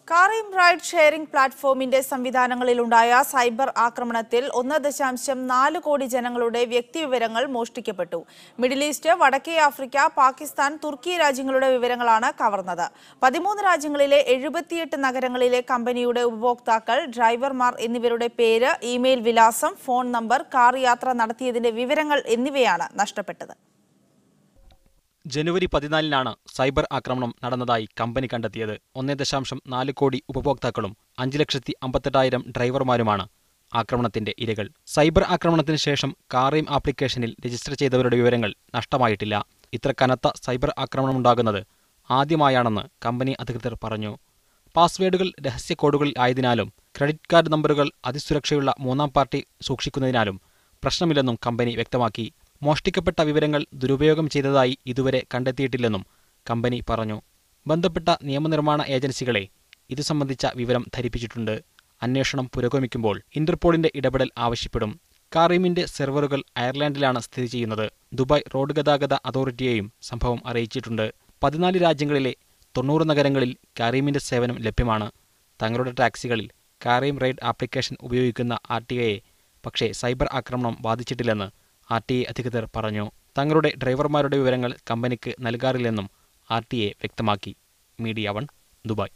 കാറിം ride sharing പ്ലാറ്റ്ഫോമിന്റെ സംവിധാനങ്ങളിലുണ്ടായ cyber ആക്രമണത്തിൽ 1.4 കോടി ജനങ്ങളുടെ വ്യക്തിവിവരങ്ങൾ മോഷ്ടിക്കപ്പെട്ടു. മിഡിൽ ഈസ്റ്റ്, വടക്കേ ആഫ്രിക്ക, പാകിസ്ഥാൻ, തുർക്കി രാജ്യങ്ങളുടെ വിവരങ്ങളാണ് കവർന്നത്. 13 രാജ്യങ്ങളിലെ 78 നഗരങ്ങളിലെ കമ്പനിയുടെ ഉപഭോക്താക്കൾ, ഡ്രൈവർമാർ എന്നിവരുടെ പേര്, ഇമെയിൽ വിലാസം, ഫോൺ നമ്പർ, കാർ യാത്ര നടത്തിയതിന്റെ വിവരങ്ങൾ എന്നിവയാണ് നഷ്ടപ്പെട്ടത്. ജനുവരി 14-നാണ് സൈബർ ആക്രമണം നടന്നതായി കമ്പനി കണ്ടെത്തിയത്. 1.4 കോടി ഉപഭോക്താക്കളും 5,58,000 ഡ്രൈവർമാരുമാണ് ആക്രമണത്തിന്റെ ഇരകൾ. സൈബർ ആക്രമണത്തിന് ശേഷം കാറിം ആപ്ലിക്കേഷനിൽ രജിസ്റ്റർ ചെയ്തവരുടെ വിവരങ്ങൾ നഷ്ടമായിട്ടില്ല. ഇത്ര കനത്ത സൈബർ ആക്രമണമുണ്ടാകുന്നത് ആദ്യമായാണെന്ന് കമ്പനി അധികൃതർ പറഞ്ഞു. പാസ്വേഡുകൾ രഹസ്യ കോഡുകളിൽ ആയതിനാലും ക്രെഡിറ്റ് കാർഡ് നമ്പറുകൾ അതിസുരക്ഷയുള്ള മൂന്നാം പാർട്ടി സൂക്ഷിക്കുന്നതിനാലും പ്രശ്നമില്ലെന്നും കമ്പനി വ്യക്തമാക്കി. മോഷ്ടിക്കപ്പെട്ട വിവരങ്ങൾ ദുരുപയോഗം ചെയ്തതായി ഇതുവരെ കണ്ടെത്തിയിട്ടില്ലെന്നും കമ്പനി പറഞ്ഞു. ബന്ധപ്പെട്ട നിയമനിർമ്മാണ ഏജൻസികളെ ഇതു സംബന്ധിച്ച വിവരം ധരിപ്പിച്ചിട്ടുണ്ട്. അന്വേഷണം പുരോഗമിക്കുമ്പോൾ ഇന്റർപോളിന്റെ ഇടപെടൽ ആവശ്യപ്പെടും. കാറിമിന്റെ സെർവറുകൾ അയർലൻഡിലാണ് സ്ഥിതി ചെയ്യുന്നത്. ദുബായ് റോഡ് ഗതാഗത അതോറിറ്റിയെയും സംഭവം അറിയിച്ചിട്ടുണ്ട്. 14 രാജ്യങ്ങളിലെ 90 നഗരങ്ങളിൽ കാറിമിന്റെ സേവനം ലഭ്യമാണ്. തങ്ങളുടെ ടാക്സികളിൽ കാറിം റൈഡ് ആപ്ലിക്കേഷൻ ഉപയോഗിക്കുന്ന RTA പക്ഷേ സൈബർ ആക്രമണം ബാധിച്ചിട്ടില്ലെന്ന് RTA അധികൃതർ പറഞ്ഞു. തങ്ങളുടെ ഡ്രൈവർമാരുടെ വിവരങ്ങൾ കമ്പനിക്ക് നൽകാറില്ലെന്നും RTA വ്യക്തമാക്കി. Media 1, Dubai.